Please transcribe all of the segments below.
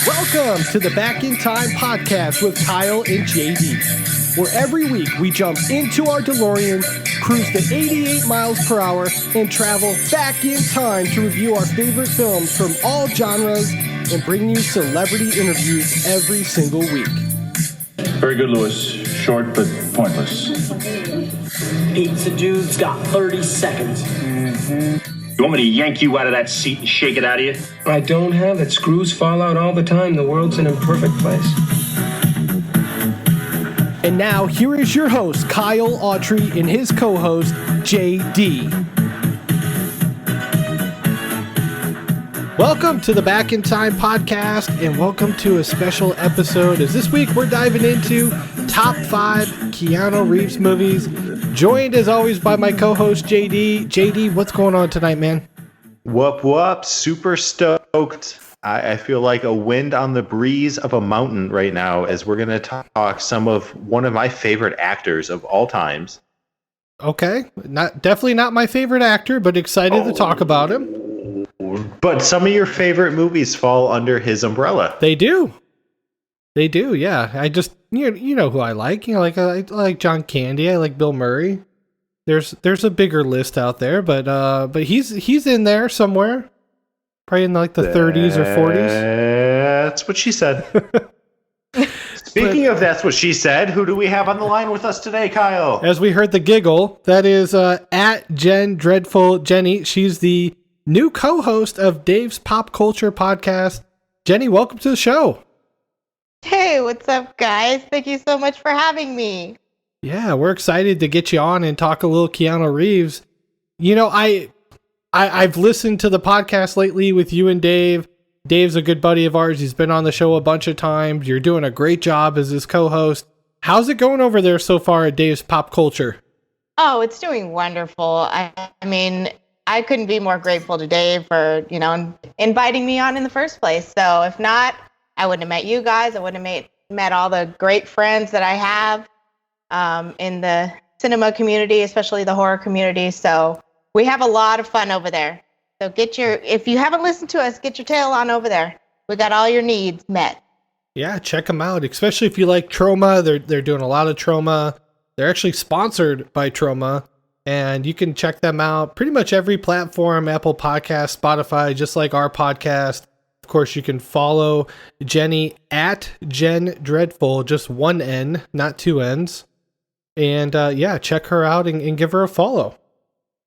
Welcome to the Back in Time podcast with Kyle and JD, where every week we jump into our DeLorean, cruise to 88 miles per hour, and travel back in time to review our favorite films from all genres and bring you celebrity interviews every single week. Very good, Lewis. Short but pointless. Pizza dude's got 30 seconds. You want me to yank you out of that seat and shake it out of you? I don't have it. Screws fall out all the time. The world's an imperfect place. And now, here is your host, Kyle Autry, and his co-host, JD. Welcome to the Back in Time podcast, and welcome to a special episode, as this week we're diving into top 5 Keanu Reeves movies, joined as always by my co-host, JD. JD, what's going on tonight, man? Whoop, whoop. Super stoked. I feel like a wind on the breeze of a mountain right now as we're going to talk one of my favorite actors of all times. Okay. Definitely not my favorite actor, but excited to talk about him. But some of your favorite movies fall under his umbrella. They do. They do, yeah. I just, you know who I like. I like John Candy. I like Bill Murray. There's a bigger list out there, but he's in there somewhere. Probably in like the 30s or 40s. That's what she said. Speaking of that's what she said, who do we have on the line with us today, Kyle? As we heard the giggle, that is at Jen Dreadful Jenny. She's the new co-host of Dave's Pop Culture podcast. Jenny, welcome to the show. Hey, what's up, guys? Thank you so much for having me. Yeah, we're excited to get you on and talk a little Keanu Reeves. You know, I've listened to the podcast lately with you and Dave. Dave's a good buddy of ours. He's been on the show a bunch of times. You're doing a great job as his co-host. How's it going over there so far at Dave's Pop Culture? Oh, it's doing wonderful. I mean, I couldn't be more grateful to Dave for, inviting me on in the first place. So if not, I wouldn't have met you guys. I wouldn't have met all the great friends that I have in the cinema community, especially the horror community. So we have a lot of fun over there. So if you haven't listened to us, get your tail on over there. We got all your needs met. Yeah, check them out, especially if you like Trauma. They're doing a lot of Trauma. They're actually sponsored by Trauma, and you can check them out pretty much every platform, Apple Podcast, Spotify, just like our podcast. Of course, you can follow Jenny at Jen Dreadful, just one N, not two N's. And check her out and give her a follow.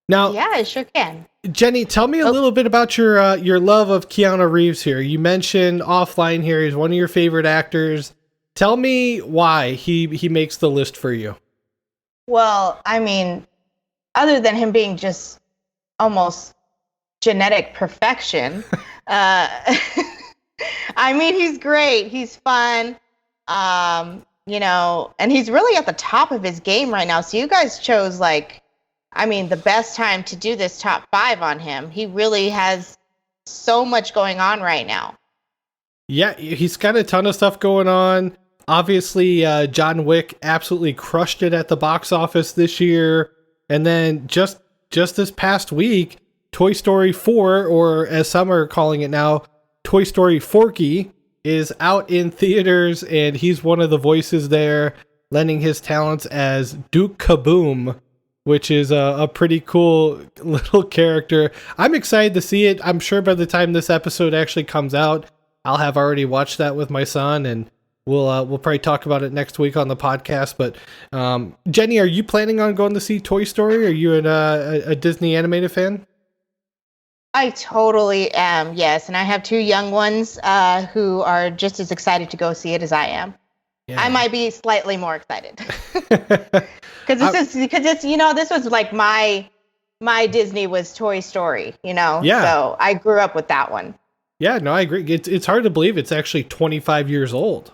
Now, yeah, I sure can. Jenny, tell me a little bit about your love of Keanu Reeves here. You mentioned offline here he's one of your favorite actors. Tell me why he makes the list for you. Well, I mean, other than him being just almost genetic perfection, I mean, he's great. He's fun. And he's really at the top of his game right now. So you guys chose the best time to do this top 5 on him. He really has so much going on right now. Yeah, he's got a ton of stuff going on. Obviously, John Wick absolutely crushed it at the box office this year. And then just this past week, Toy Story 4, or as some are calling it now, Toy Story Forky, is out in theaters, and he's one of the voices there, lending his talents as Duke Kaboom, which is a pretty cool little character. I'm excited to see it. I'm sure by the time this episode actually comes out, I'll have already watched that with my son, and we'll probably talk about it next week on the podcast. But Jenny, are you planning on going to see Toy Story? Are you a Disney animated fan? I totally am, yes. And I have 2 young ones who are just as excited to go see it as I am. Yeah. I might be slightly more excited. Because this was like my Disney was Toy Story, Yeah. So I grew up with that one. Yeah, no, I agree. It's hard to believe it's actually 25 years old.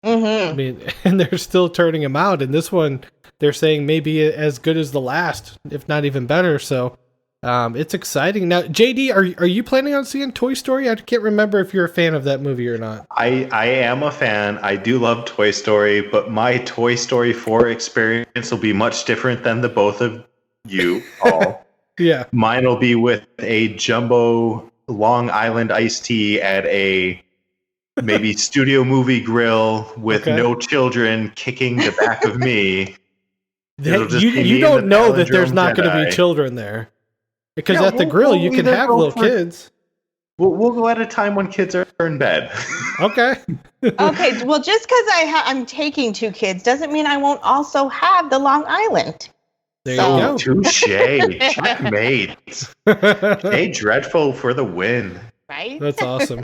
Mm-hmm. I mean, and they're still turning them out. And this one, they're saying maybe as good as the last, if not even better. So it's exciting. Now, JD, are you planning on seeing Toy Story? I can't remember if you're a fan of that movie or not. I am a fan. I do love Toy Story, but my Toy Story 4 experience will be much different than the both of you all. Yeah. Mine will be with a jumbo Long Island iced tea at a maybe studio movie grill with Okay. no children kicking the back of me. It'll just be You me don't and the know that there's palindrome not going to be Jedi. children there. Because Yeah, at the grill, you can either have go little for- kids. We'll go at a time when kids are in bed. Okay. Okay, well, just because I'm taking 2 kids doesn't mean I won't also have the Long Island. There So- you go. Touche. Checkmate. Hey, Dreadful for the win. Right? That's awesome.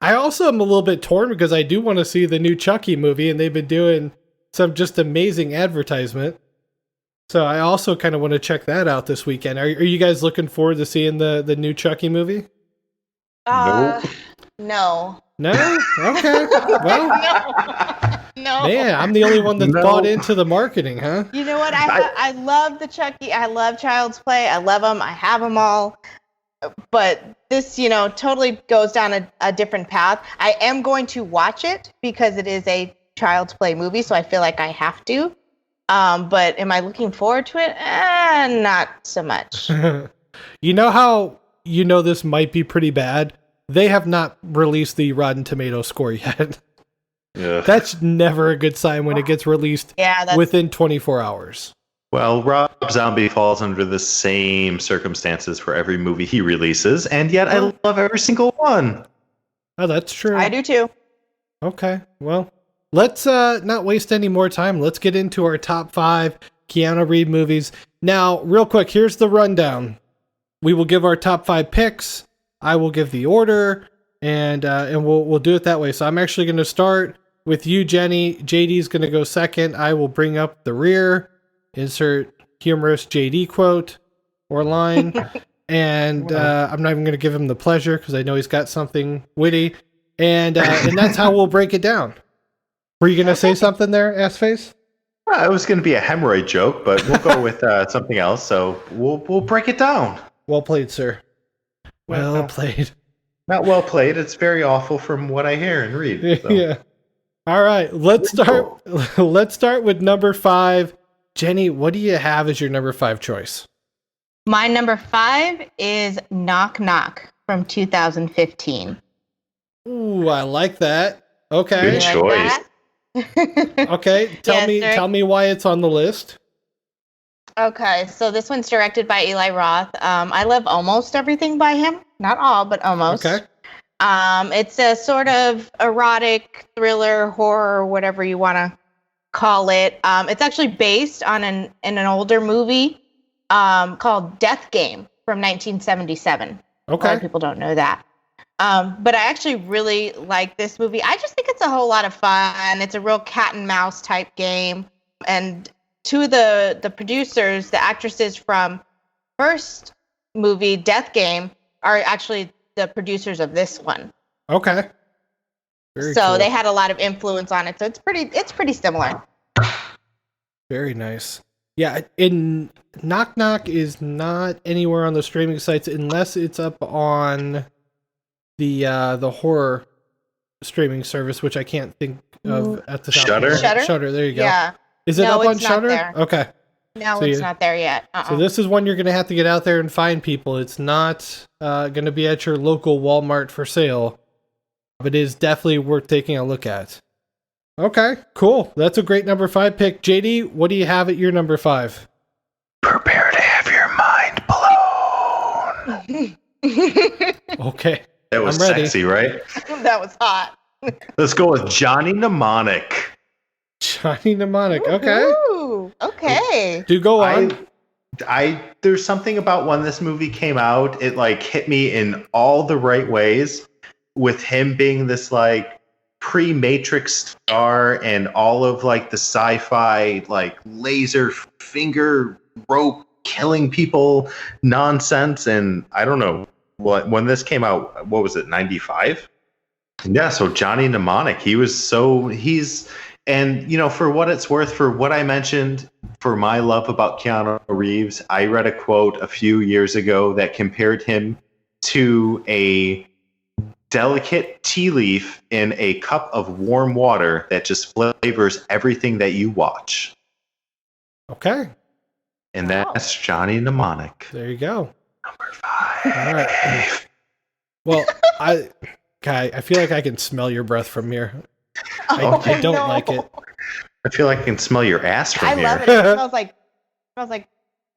I also am a little bit torn because I do want to see the new Chucky movie, and they've been doing some just amazing advertisement. So I also kind of want to check that out this weekend. Are you guys looking forward to seeing the new Chucky movie? No. No? Okay. Well, No. man, I'm the only one that's No. bought into the marketing, huh? You know what? I love the Chucky. I love Child's Play. I love them. I have them all. But this, totally goes down a different path. I am going to watch it because it is a Child's Play movie, so I feel like I have to. But am I looking forward to it? Not so much. You know how this might be pretty bad? They have not released the Rotten Tomato score yet. Ugh. That's never a good sign when it gets released Yeah, within 24 hours. Well, Rob Zombie falls under the same circumstances for every movie he releases, and yet I love every single one. Oh, that's true. I do too. Okay, well, let's not waste any more time. Let's get into our top 5 Keanu Reeves movies. Now, real quick, here's the rundown. We will give our top 5 picks. I will give the order, and we'll do it that way. So I'm actually going to start with you, Jenny. JD's going to go second. I will bring up the rear. Insert humorous JD quote or line. And I'm not even going to give him the pleasure because I know he's got something witty. And that's how we'll break it down. Were you going to say something there, Assface? Well, it was going to be a hemorrhoid joke, but we'll go with something else. So we'll break it down. Well played, sir. Well played. Not well played. It's very awful from what I hear and read. So. Yeah. All right. Let's start with number 5. Jenny, what do you have as your number 5 choice? My number 5 is Knock Knock from 2015. Ooh, I like that. Okay. Good choice. Okay. Tell me why it's on the list. Okay, so this one's directed by Eli Roth. I love almost everything by him. Not all, but almost. Okay. It's a sort of erotic thriller, horror, whatever you want to call it. It's actually based on an older movie called Death Game from 1977. A lot Okay. of people don't know that. But I actually really like this movie. I just think it's a whole lot of fun. It's a real cat and mouse type game. And 2 of the producers, the actresses from first movie, Death Game, are actually the producers of this one. Okay. Very So cool. they had a lot of influence on it. So it's pretty similar. Very nice. Yeah, in Knock Knock is not anywhere on the streaming sites unless it's up on the horror streaming service, which I can't think of at the top. Shudder? Shudder, there you go. Yeah. Is it No, up on it's not Shudder? there. Okay. No, So it's you- not there yet. So this is one you're going to have to get out there and find, people. It's not going to be at your local Walmart for sale, but it is definitely worth taking a look at. Okay, cool. That's a great number 5 pick. JD, what do you have at your number 5? Prepare to have your mind blown. Okay. That was I'm ready. sexy, right? That was hot. Let's go with Johnny Mnemonic. Johnny Mnemonic. Okay. Ooh, okay. Do go on. There's something about when this movie came out, it like hit me in all the right ways, with him being this like pre-Matrix star and all of like the sci-fi like laser finger rope killing people nonsense. And I don't know when this came out, what was it, 95? Yeah, so Johnny Mnemonic, and for what it's worth, for what I mentioned, for my love about Keanu Reeves, I read a quote a few years ago that compared him to a delicate tea leaf in a cup of warm water that just flavors everything that you watch. Okay. And that's Johnny Mnemonic. There you go. Number 5. All right. Well, Guy, I feel like I can smell your breath from here. Oh, I don't no. like it. I feel like I can smell your ass from I here. love it. It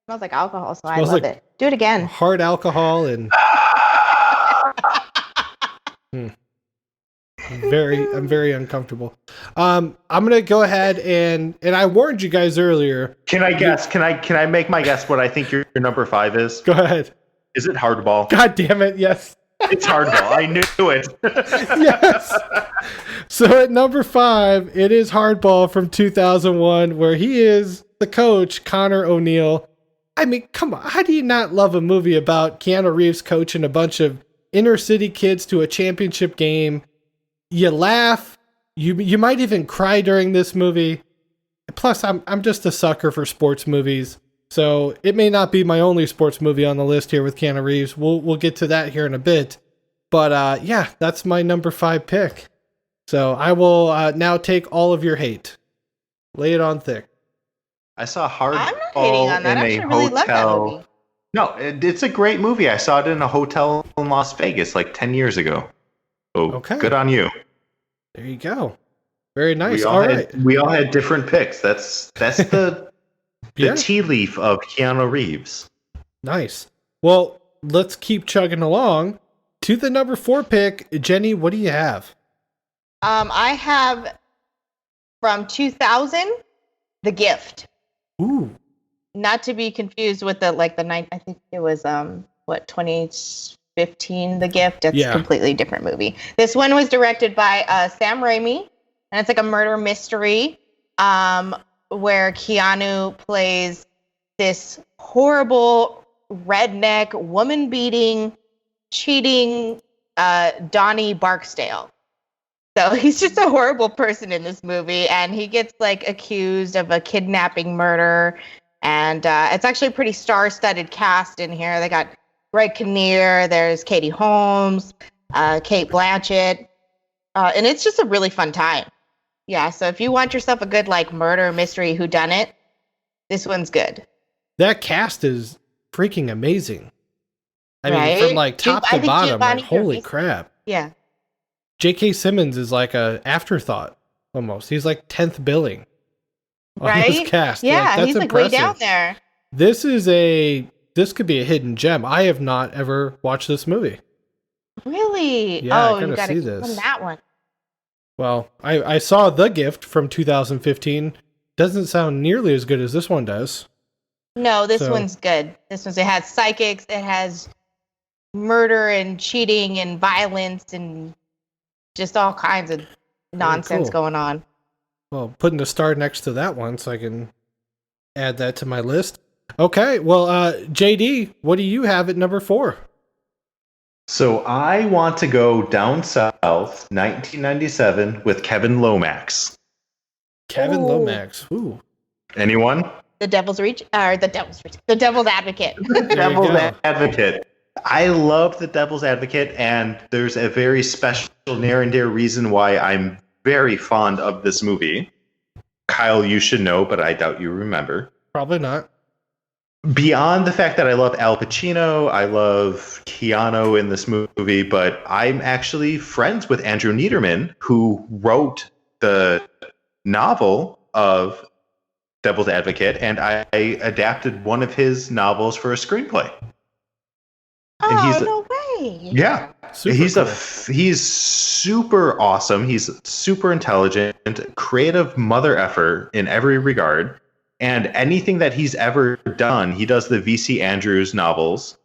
smells like alcohol, so I Smells love like- it. Do it again. Hard alcohol and I'm very uncomfortable. I'm gonna go ahead and I warned you guys earlier. Can I guess? Can I make my guess what I think your number 5 is? Go ahead. Is it Hardball? God damn it! Yes, It's Hardball. I knew it. yes. So at number 5, it is Hardball from 2001, where he is the coach, Connor O'Neill. I mean, come on, how do you not love a movie about Keanu Reeves coaching a bunch of inner city kids to a championship game? You laugh, you might even cry during this movie. Plus, I'm just a sucker for sports movies, so it may not be my only sports movie on the list here with Keanu Reeves. We'll get to that here in a bit, but yeah, that's my number 5 pick. So I will now take all of your hate, lay it on thick. I saw I'm not hating Hardball on that. in I a actually really love that hotel. movie. No, it's a great movie. I saw it in a hotel in Las Vegas like 10 years ago. Oh, Okay. good on you. There you go. Very nice. We All all right. had, we all had different picks. That's the Yeah. tea leaf of Keanu Reeves. Nice. Well, let's keep chugging along to the number 4 pick. Jenny, what do you have? I have from 2000, The Gift. Ooh. Not to be confused with the I think it was 2015, The Gift. It's Yeah. a completely different movie. This one was directed by Sam Raimi, and it's like a murder mystery where Keanu plays this horrible redneck woman beating, cheating Donnie Barksdale. So he's just a horrible person in this movie, and he gets like accused of a kidnapping murder. And it's actually a pretty star-studded cast in here. They got Greg Kinnear, there's Katie Holmes, Kate Blanchett, and it's just a really fun time. Yeah, so if you want yourself a good like murder mystery whodunit, this one's good. That cast is freaking amazing. I mean, Right? from like top I to think bottom, like, Giovanni holy Ribisi- crap. Yeah. J.K. Simmons is like a afterthought almost. He's like 10th billing on Right? this cast. Yeah, that's he's like impressive. way down there. This could be a hidden gem. I have not ever watched this movie. Really? Yeah, I oh, gotta you gotta see keep on this. that one. Well, I saw The Gift from 2015. Doesn't sound nearly as good as this one does. No, this So- one's good. It has psychics, it has murder and cheating and violence and just all kinds of nonsense cool. going on. Well, putting a star next to that one so I can add that to my list. Okay, well, JD, what do you have at number 4? So I want to go down south, 1997, with Kevin Lomax. Kevin Ooh. Lomax. Ooh. Anyone? The Devil's Advocate. There you Devil's go. Advocate. I love the Devil's Advocate, and there's a very special near and dear reason why I'm very fond of this movie. Kyle, you should know, but I doubt you remember. Probably not. Beyond the fact that I love Al Pacino, I love Keanu in this movie, but I'm actually friends with Andrew Niederman, who wrote the novel of Devil's Advocate, and I adapted one of his novels for a screenplay. And Oh, he's- no way. Yeah, Super he's cool. he's super awesome. He's super intelligent, creative mother effer in every regard. And anything that he's ever done, he does the VC Andrews novels.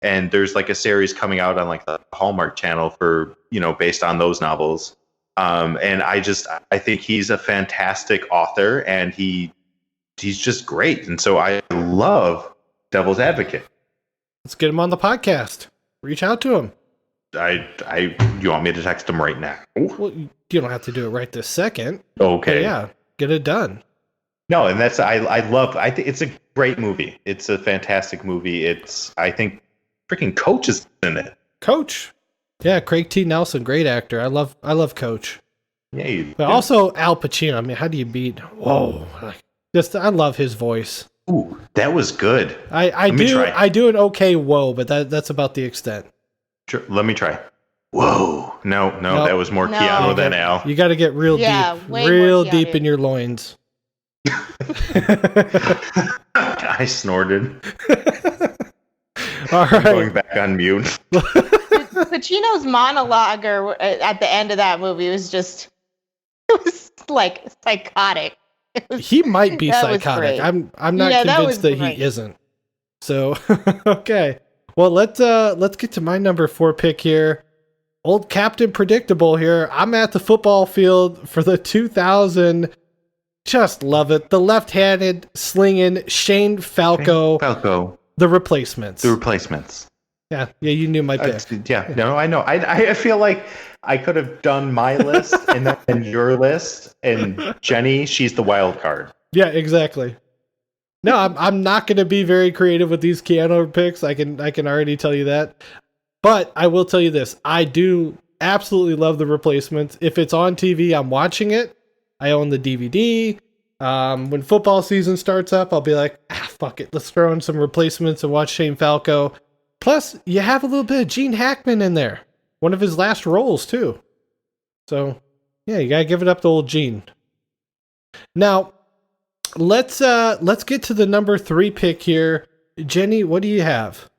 And there's like a series coming out on like the Hallmark Channel for, based on those novels. And I think he's a fantastic author, and he's just great. And so I love Devil's Advocate. Let's get him on the podcast. Reach out to him. You want me to text him right now? Well, you don't have to do it right this second. Okay. But yeah, get it done. No, and that's I think it's a great movie. It's a fantastic movie. I think freaking Coach is in it. Coach. Yeah, Craig T. Nelson, great actor. I love Coach. Yeah, But also Al Pacino. I mean, how do you beat? Whoa! I love his voice. Ooh, that was good. I Let me try. do an okay whoa, but that's about the extent. Sure, let me try. Whoa. No, Nope. that was more No. Keanu than Al. You got to get real Yeah, deep, way real more deep Keanu. in your loins. I snorted. All right. Going back on mute. Pacino's monologue at the end of that movie was just, it was like psychotic. He might be That was psychotic. great. I'm not Yeah, that convinced was that great. he isn't. So okay. Well, let's get to my number 4 pick here. Old Captain Predictable here. I'm at the football field for the 2000. Just love it. The left-handed slinging Shane Falco. Falco. The Replacements. The Replacements. Yeah, you knew my pick. No, I know. I feel like I could have done my list and then your list, and Jenny, she's the wild card. Yeah, exactly. No, I'm not going to be very creative with these Keanu picks. I can already tell you that. But I will tell you this: I do absolutely love The Replacements. If it's on TV, I'm watching it. I own the DVD. When football season starts up, I'll be like, fuck it, let's throw in some Replacements and watch Shane Falco. Plus, you have a little bit of Gene Hackman in there. One of his last roles, too. So, yeah, you gotta give it up to old Gene. Now, let's get to the number 3 pick here. Jenny, what do you have?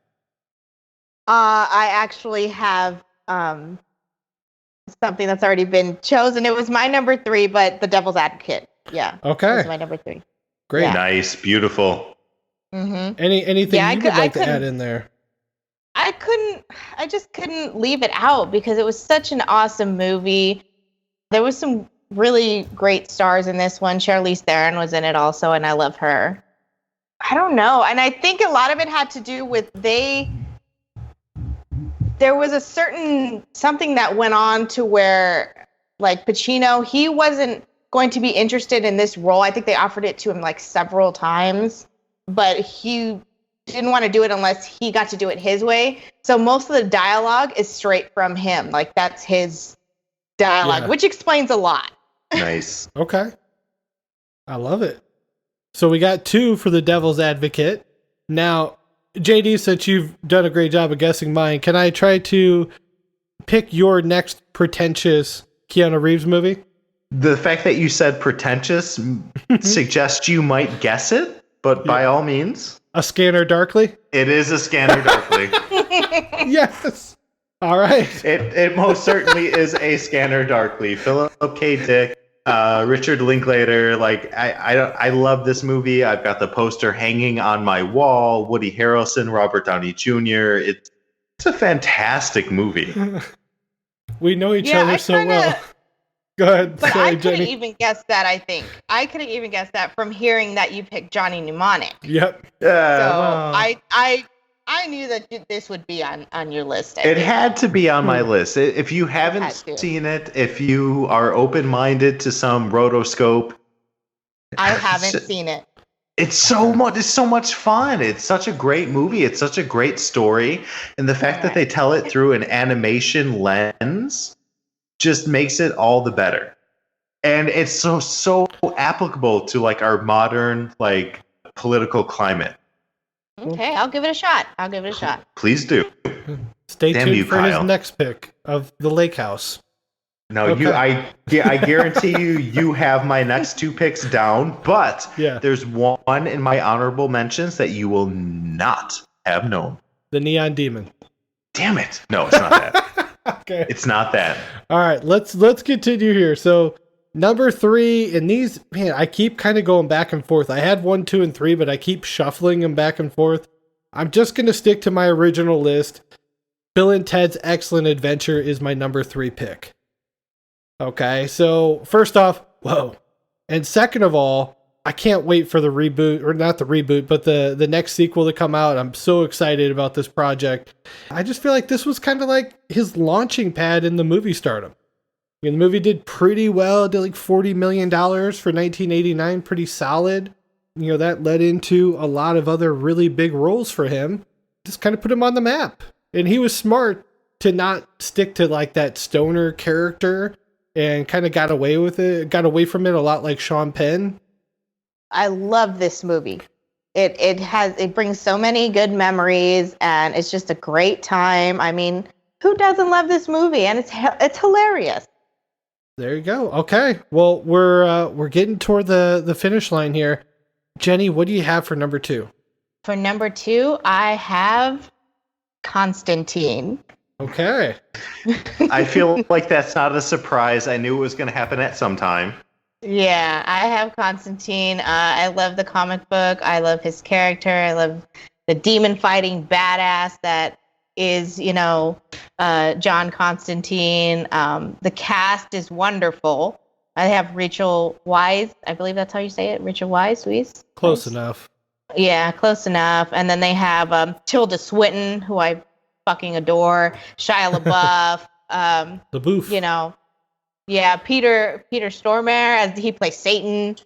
I actually have something that's already been chosen. It was my number 3, but The Devil's Advocate. Yeah. Okay. It was my number 3. Great. Yeah. Nice, beautiful. Mm-hmm. Anything Yeah, you would like to add in there? I just couldn't leave it out because it was such an awesome movie. There was some really great stars in this one. Charlize Theron was in it also, and I love her. I don't know. And I think a lot of it had to do with there was a certain something that went on to where, like, Pacino, he wasn't going to be interested in this role. I think they offered it to him like several times, but he didn't want to do it unless he got to do it his way. So most of the dialogue is straight from him. Like, that's his dialogue, which explains a lot. Nice. Okay. I love it. So we got 2 for The Devil's Advocate. Now, JD, since you've done a great job of guessing mine, can I try to pick your next pretentious Keanu Reeves movie? The fact that you said pretentious suggests you might guess it, but by all means. A Scanner Darkly? It is A Scanner Darkly. Yes. All right. It most certainly is A Scanner Darkly. Philip K. Dick, Richard Linklater. Like, I love this movie. I've got the poster hanging on my wall. Woody Harrelson, Robert Downey Jr. It's a fantastic movie. We know each other so well. Go ahead. But Sorry, I couldn't Jenny. even guess that, I think. I couldn't even guess that from hearing that you picked Johnny Mnemonic. Yep. So Well, I knew that this would be on your list. I it think. had to be on my list. If you had haven't to. seen it, if you are open-minded to some rotoscope, I haven't seen it. it's so much fun. It's such a great movie. It's such a great story, and the fact that they tell it through an animation lens just makes it all the better. And it's so applicable to, like, our modern, like, political climate. Okay, I'll give it a shot. Please do. Stay Damn tuned you, for Kyle. his next pick of The Lake House. No, Okay. I guarantee you have my next 2 picks down, but Yeah. there's one in my honorable mentions that you will not have known. The Neon Demon. Damn it. No, it's not that. Okay. It's not that. All right, let's continue here. So number 3, and these, man, I keep kind of going back and forth. I had 1, 2, and 3, but I keep shuffling them back and forth. I'm just going to stick to my original list. Bill and Ted's Excellent Adventure is my number 3 pick. Okay, so first off, whoa. And second of all, I can't wait for the reboot, or not the reboot, but the next sequel to come out. I'm so excited about this project. I just feel like this was kind of like his launching pad in the movie stardom. The movie did pretty well. It did like $40 million for 1989, pretty solid. That led into a lot of other really big roles for him. Just kind of put him on the map. And he was smart to not stick to like that stoner character and kind of got away from it a lot like Sean Penn. I love this movie. It brings so many good memories, and it's just a great time. I mean, who doesn't love this movie? And it's hilarious. There you go. Okay. Well, we're getting toward the finish line here. Jenny, what do you have for number 2? For number 2, I have Constantine. Okay. I feel like that's not a surprise. I knew it was going to happen at some time. Yeah, I have Constantine. I love the comic book. I love his character. I love the demon fighting badass that is, John Constantine. The cast is wonderful. I have Rachel Weisz. I believe that's how you say it. Rachel Weisz? Close enough. Yeah, close enough. And then they have Tilda Swinton, who I fucking adore. Shia LaBeouf. The boof. Yeah, Peter Stormare as he plays Satan.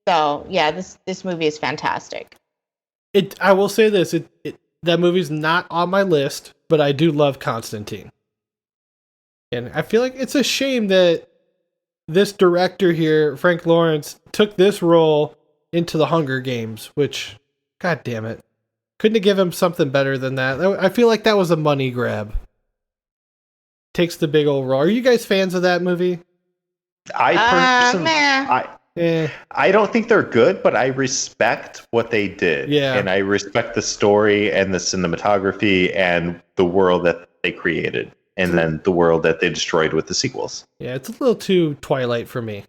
So yeah, this movie is fantastic. I will say this: that movie's not on my list, but I do love Constantine, and I feel like it's a shame that this director here, Frank Lawrence, took this role into the Hunger Games. Which, god damn it, couldn't have given him something better than that. I feel like that was a money grab. Takes the big old role. Are you guys fans of that movie? I don't think they're good, but I respect what they did. Yeah. And I respect the story and the cinematography and the world that they created. And then the world that they destroyed with the sequels. Yeah, it's a little too Twilight for me.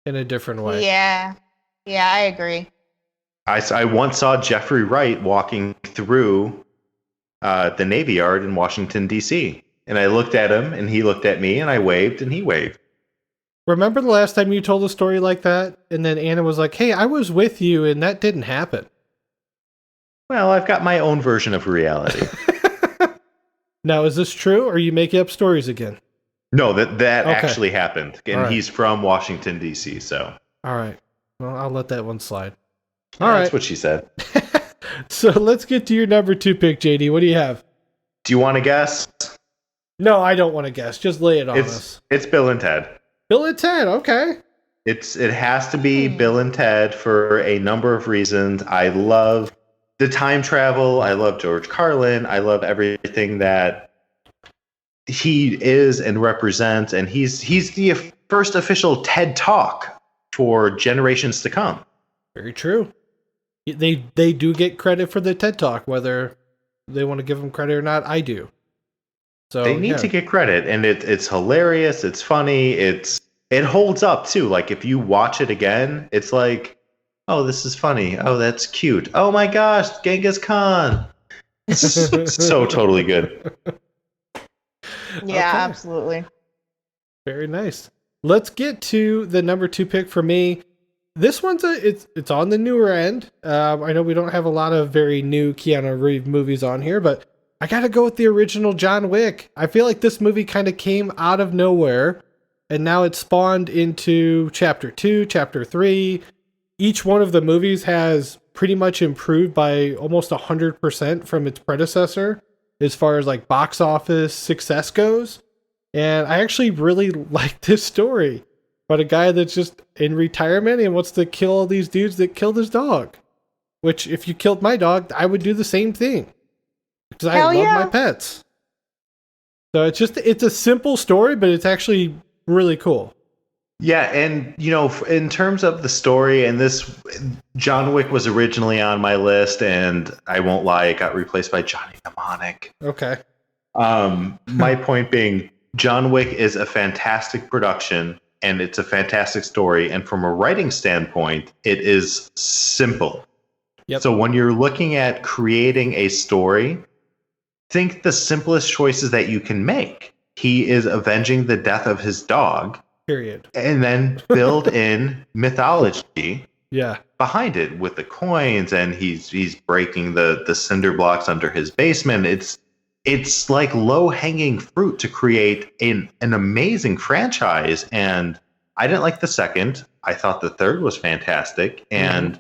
In a different way. Yeah, I agree. I once saw Jeffrey Wright walking through the Navy Yard in Washington, D.C. And I looked at him, and he looked at me, and I waved, and he waved. Remember the last time you told a story like that? And then Anna was like, hey, I was with you, and that didn't happen. Well, I've got my own version of reality. Now, is this true, or are you making up stories again? No, that Okay. actually happened. And he's from Washington, D.C., so. All right. Well, I'll let that one slide. All right. That's what she said. So let's get to your number 2 pick, JD. What do you have? Do you want to guess? No, I don't want to guess. Just lay it on us. It's Bill and Ted. Bill and Ted, okay. It has to be Bill and Ted for a number of reasons. I love the time travel. I love George Carlin. I love everything that he is and represents. And he's the first official TED Talk for generations to come. Very true. They do get credit for the TED Talk, whether they want to give them credit or not. I do. So they need to get credit, and it's hilarious. It's funny. It holds up too. Like if you watch it again, it's like, oh, this is funny. Oh, that's cute. Oh my gosh, Genghis Khan. So totally good. Yeah, absolutely. Very nice. Let's get to the number 2 pick for me. This one's it's on the newer end. I know we don't have a lot of very new Keanu Reeves movies on here, but I gotta go with the original John Wick. I feel like this movie kind of came out of nowhere, and now it's spawned into Chapter 2, Chapter 3. Each one of the movies has pretty much improved by almost 100% from its predecessor as far as like box office success goes. And I actually really like this story about a guy that's just in retirement and wants to kill all these dudes that killed his dog. Which, if you killed my dog, I would do the same thing. Because I love my pets. So it's a simple story, but it's actually really cool. Yeah, and in terms of the story, and this John Wick was originally on my list, and I won't lie, it got replaced by Johnny Mnemonic. Okay. My point being, John Wick is a fantastic production, and it's a fantastic story, and from a writing standpoint, it is simple. Yep. So when you're looking at creating a story, think the simplest choices that you can make. He is avenging the death of his dog. Period. And then build in mythology behind it with the coins, and he's breaking the cinder blocks under his basement. It's like low-hanging fruit to create an amazing franchise. And I didn't like the second. I thought the third was fantastic. And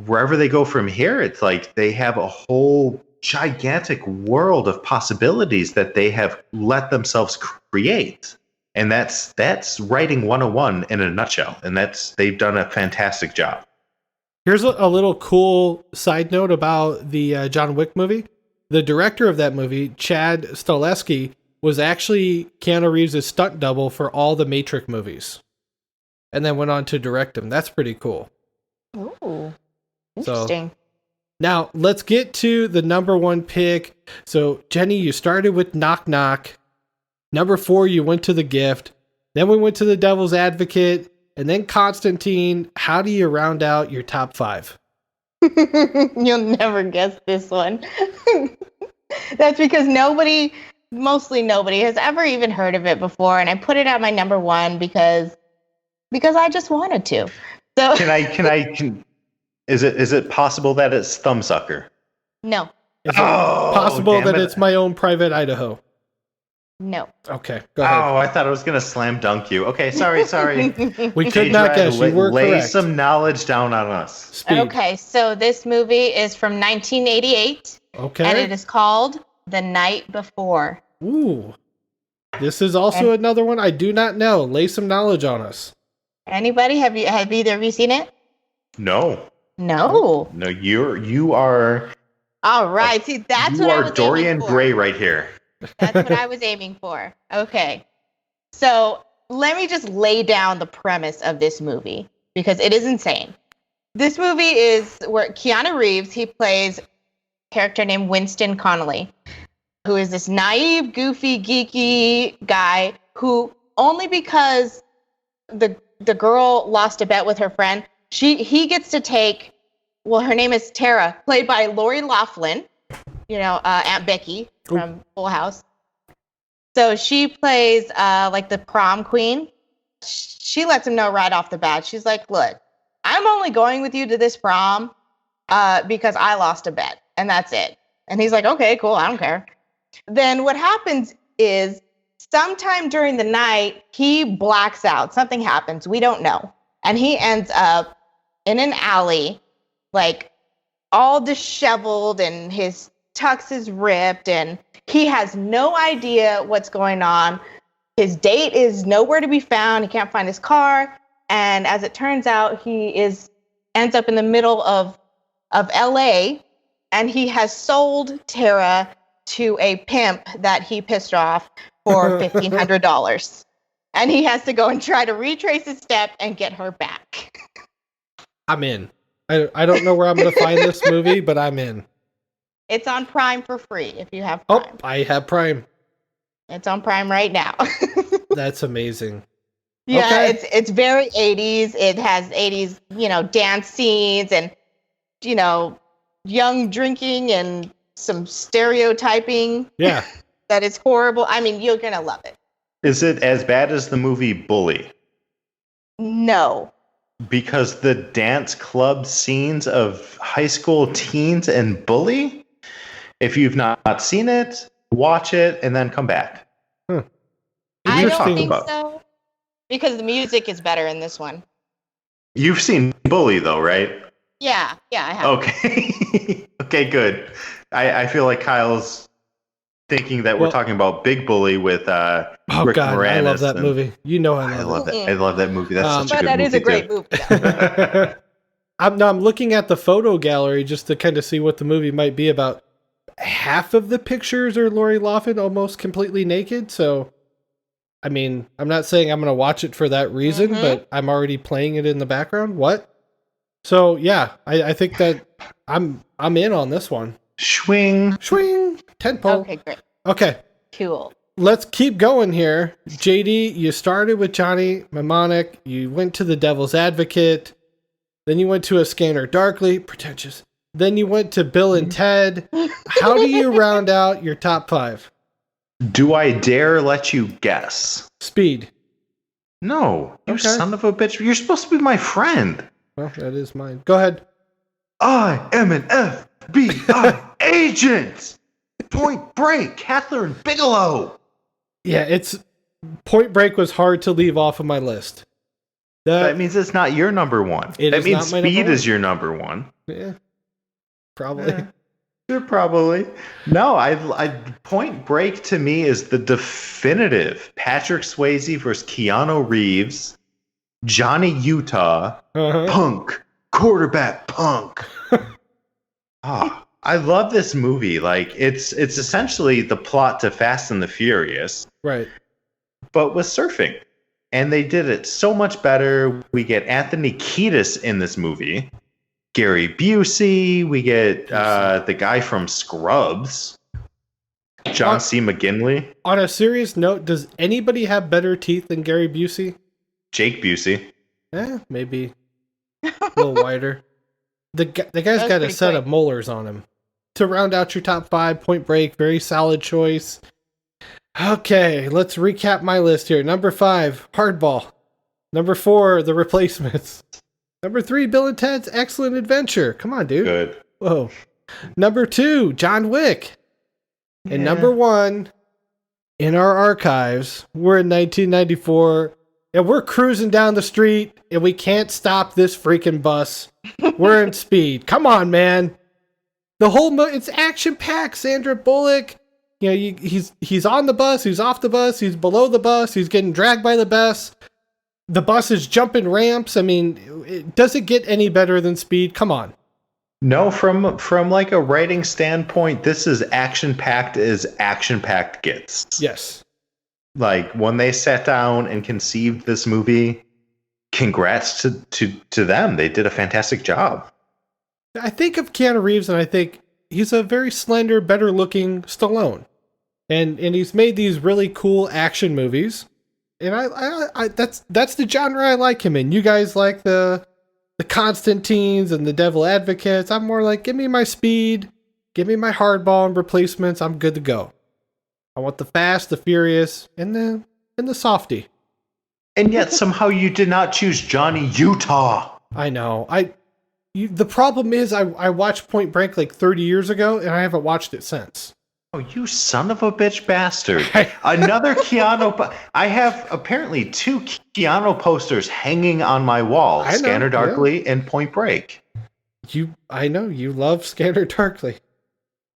wherever they go from here, it's like they have a whole gigantic world of possibilities that they have let themselves create. And that's writing 101 in a nutshell. And they've done a fantastic job. Here's a little cool side note about the John Wick movie. The director of that movie, Chad Stahelski, was actually Keanu Reeves' stunt double for all the Matrix movies. And then went on to direct them. That's pretty cool. Ooh, interesting. So, now, let's get to the number 1 pick. So, Jenny, you started with Knock Knock. Number 4, you went to The Gift. Then we went to The Devil's Advocate. And then Constantine. How do you round out your top 5? You'll never guess this one. That's because mostly nobody has ever even heard of it before. And I put it at my number 1 because I just wanted to. So Is it possible that it's Thumbsucker? No. Is it possible that it's My Own Private Idaho? No. Okay, go ahead. Oh, I thought I was going to slam dunk you. Okay, sorry. We could not guess. You were lay correct. some knowledge down on us. Speed. Okay, so this movie is from 1988. Okay. And it is called The Night Before. Ooh. This is also another one I do not know. Lay some knowledge on us. Anybody? Have either of you seen it? No. No. No, you are. All right. See, that's what I was Dorian aiming for. Gray right here. That's what I was aiming for. Okay. So let me just lay down the premise of this movie because it is insane. This movie is where Keanu Reeves, he plays a character named Winston Connolly, who is this naive, goofy, geeky guy who only because the girl lost a bet with her friend, he gets to take, well, her name is Tara, played by Lori Loughlin, Aunt Becky from Full House. So she plays like the prom queen. She lets him know right off the bat. She's like, look, I'm only going with you to this prom because I lost a bet, and that's it. And he's like, okay, cool, I don't care. Then what happens is sometime during the night, he blacks out. Something happens. We don't know. And he ends up in an alley, like all disheveled, and his tux is ripped, and he has no idea what's going on. His date is nowhere to be found. He can't find his car. And as it turns out, he ends up in the middle of LA, and he has sold Tara to a pimp that he pissed off for $1,500. And he has to go and try to retrace his step and get her back. I'm in. I don't know where I'm going to find this movie, but I'm in. It's on Prime for free if you have Prime. Oh, I have Prime. It's on Prime right now. That's amazing. Yeah, okay. It's very 80s. It has 80s, dance scenes and, young drinking and some stereotyping. Yeah. That is horrible. I mean, you're going to love it. Is it as bad as the movie Bully? No. Because the dance club scenes of high school teens and Bully? If you've not seen it, watch it and then come back. I don't think so. Because the music is better in this one. You've seen Bully, though, right? Yeah, I have. Okay. Okay, good. I feel like Kyle's thinking that we're talking about Big Bully with Rick Moranis. I love that movie. I love it. I love that movie. That's such a good movie. But that is a great movie. I'm looking at the photo gallery just to kind of see what the movie might be about. Half of the pictures are Lori Loughlin almost completely naked, so I mean, I'm not saying I'm going to watch it for that reason, but I'm already playing it in the background. What? So yeah, I think that I'm in on this one. Swing. Tempo. Okay, great. Okay. Cool. Let's keep going here. JD, you started with Johnny Mnemonic. You went to The Devil's Advocate. Then you went to A Scanner Darkly. Pretentious. Then you went to Bill and Ted. How do you round out your top 5? Do I dare let you guess? Speed. No. You son of a bitch. You're supposed to be my friend. Well, that is mine. Go ahead. I am an FBI agent. Point Break. Catherine Bigelow. Yeah, Point Break was hard to leave off of my list. That means it's not your number 1. That means Speed is your number 1. Yeah. Probably. Probably. No, I Point Break to me is the definitive Patrick Swayze versus Keanu Reeves, Johnny Utah, punk, quarterback punk. I love this movie. Like it's essentially the plot to Fast and the Furious, Right. but with surfing. And they did it so much better. We get Anthony Kiedis in this movie. Gary Busey. We get the guy from Scrubs. John C. McGinley. On a serious note, does anybody have better teeth than Gary Busey? Jake Busey. Maybe a little wider. The guy's got a set of molars on him. To round out your top 5, Point Break, very solid choice. Okay, let's recap my list here. Number 5, Hardball. Number 4, The Replacements. Number 3, Bill and Ted's Excellent Adventure. Come on, dude. Good. Whoa. Number 2, John Wick. And number 1, in our archives, we're in 1994, and we're cruising down the street, and we can't stop this freaking bus. We're in Speed. Come on, man. The whole it's action-packed. Sandra Bullock, he's on the bus, he's off the bus, he's below the bus, he's getting dragged by the bus. The bus is jumping ramps. I mean, does it get any better than Speed? Come on. No, from like a writing standpoint, this is action-packed as action-packed gets. Yes. Like when they sat down and conceived this movie, congrats to them. They did a fantastic job. I think of Keanu Reeves and I think he's a very slender, better looking Stallone. And he's made these really cool action movies. And I that's the genre I like him in. You guys like the Constantines and the Devil Advocates. I'm more like, give me my Speed, give me my Hardball and Replacements. I'm good to go. I want the Fast, the Furious, and the Softy. And yet somehow you did not choose Johnny Utah. I know. The problem is I watched Point Break like 30 years ago, and I haven't watched it since. Oh, you son of a bitch bastard. Another Keanu. I have apparently 2 Keanu posters hanging on my wall. Scanner Darkly and Point Break. I know. You love Scanner Darkly.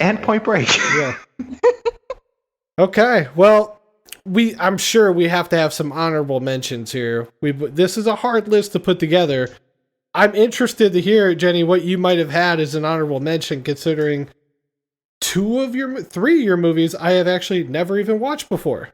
And Point Break. Yeah. Okay. Well, I'm sure we have to have some honorable mentions here. This is a hard list to put together. I'm interested to hear, Jenny, what you might have had as an honorable mention, considering 3 of your movies I have actually never even watched before.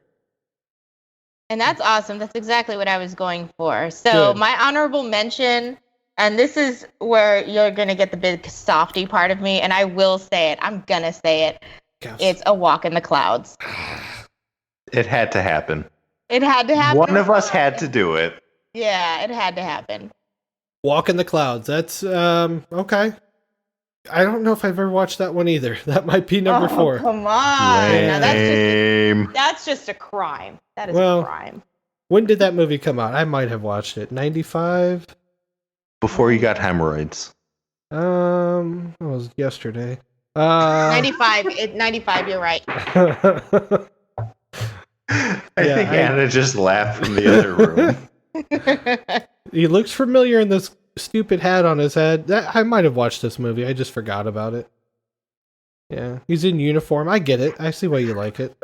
And that's awesome. That's exactly what I was going for. So my honorable mention, and this is where you're going to get the big softy part of me, and I will say it. I'm going to say it. Gosh. It's A Walk in the Clouds. It had to happen. It had to happen. One of us had to do it. Yeah, it had to happen. Walk in the Clouds. That's okay. I don't know if I've ever watched that one either. That might be number 4. Come on. Now, Lame. that's just a crime. That is a crime. When did that movie come out? I might have watched it. 95? Before you got hemorrhoids. It was yesterday. 95. 95, you're right. I think Anna just laughed from the other room. He looks familiar in this stupid hat on his head. I might have watched this movie. I just forgot about it. Yeah, he's in uniform. I get it. I see why you like it.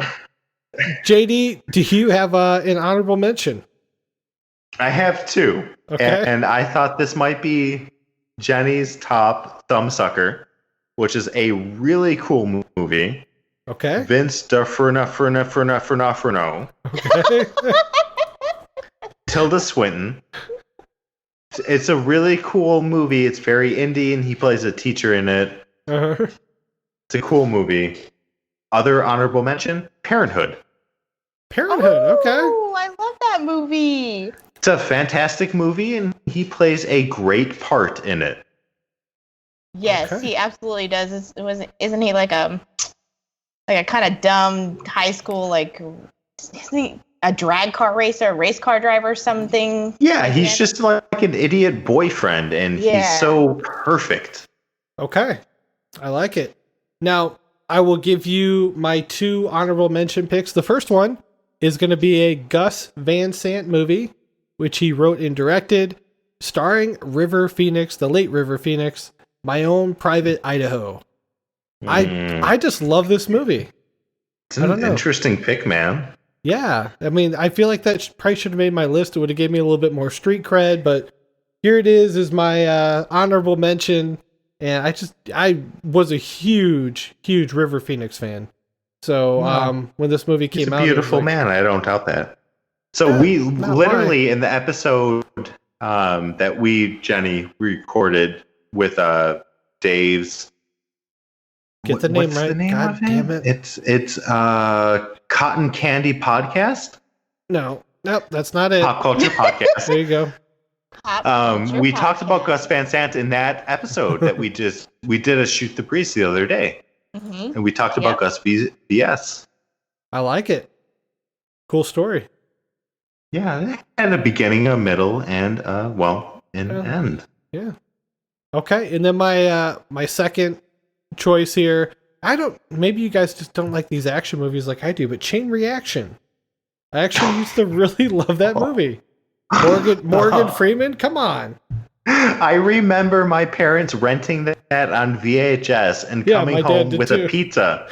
JD, do you have an honorable mention? I have 2. Okay. And I thought this might be Jenny's top thumbsucker, which is a really cool movie. Okay. Vince D'Onofrio. Okay. Tilda Swinton. It's a really cool movie. It's very indie, and he plays a teacher in it. Uh-huh. It's a cool movie. Other honorable mention, Parenthood. Parenthood, okay. Oh, I love that movie. It's a fantastic movie, and he plays a great part in it. Yes, Okay. he absolutely does. Isn't he like a kind of dumb high school, like, isn't he a drag car racer, a race car driver or something? Yeah, he's just like an idiot boyfriend, and he's so perfect. Okay. I like it. Now, I will give you my 2 honorable mention picks. The first one is going to be a Gus Van Sant movie, which he wrote and directed, starring River Phoenix, the late River Phoenix, My Own Private Idaho. I just love this movie. It's an interesting pick, man. Yeah. I mean, I feel like that probably should have made my list. It would have given me a little bit more street cred, but here it is my honorable mention. And I was a huge River Phoenix fan. So when this movie came out, he's a beautiful man. I don't doubt that. So we literally in the episode that Jenny recorded with Dave's. Get the name what's right. The name God of damn it! It's Cotton Candy Podcast. No, that's not it. Pop Culture Podcast. There you go. We talked about Gus Van Sant in that episode that we did a Shoot the Breeze the other day, and we talked about Gus BS. I like it. Cool story. Yeah, and a beginning, a middle, and an end. Yeah. Okay, and then my second choice here. Maybe you guys just don't like these action movies like I do, but Chain Reaction. I actually used to really love that movie. Morgan Freeman, come on. I remember my parents renting that on VHS and coming home with a pizza.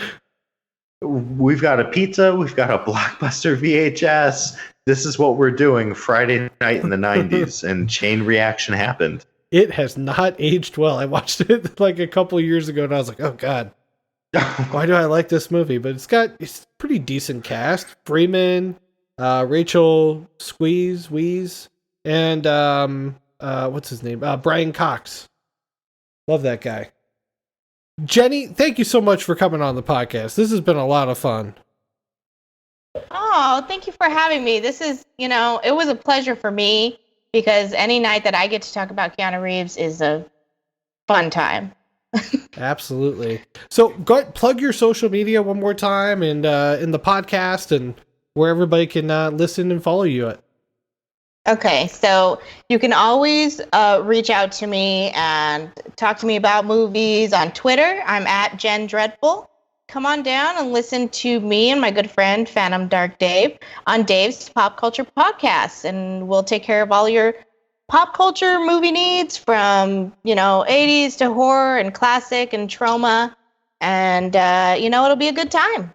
We've got a pizza, we've got a Blockbuster VHS. This is what we're doing Friday night in the 90s, and Chain Reaction happened. It has not aged well. I watched it like a couple of years ago, and I was like, oh, God. Why do I like this movie? But it's pretty decent cast. Freeman, Rachel Weisz, and what's his name? Brian Cox. Love that guy. Jenny, thank you so much for coming on the podcast. This has been a lot of fun. Oh, thank you for having me. This is, it was a pleasure for me because any night that I get to talk about Keanu Reeves is a fun time. Absolutely. So go ahead, plug your social media one more time and in the podcast and where everybody can listen and follow you at. Okay, so you can always reach out to me and talk to me about movies on Twitter. I'm at Jen Dreadful. Come on down and listen to me and my good friend Phantom Dark Dave on Dave's Pop Culture Podcast, and we'll take care of all your pop culture movie needs from 80s to horror and classic and trauma, and it'll be a good time.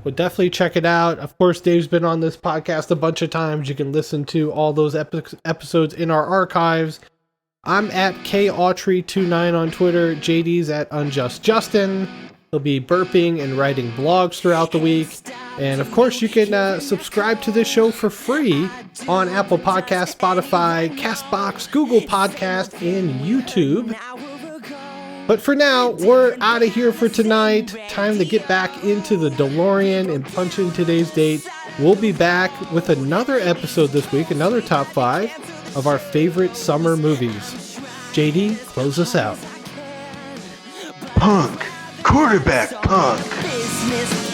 Well, definitely check it out. Of course, Dave's been on this podcast a bunch of times. You can listen to all those episodes in our archives. I'm at KAutry29 on Twitter. JD's at UnjustJustin. He'll be burping and writing blogs throughout the week. And of course, you can subscribe to this show for free on Apple Podcasts, Spotify, CastBox, Google Podcast, and YouTube. But for now, we're out of here for tonight. Time to get back into the DeLorean and punch in today's date. We'll be back with another episode this week, another top 5 of our favorite summer movies. JD, close us out. Punk. Quarterback punk. Business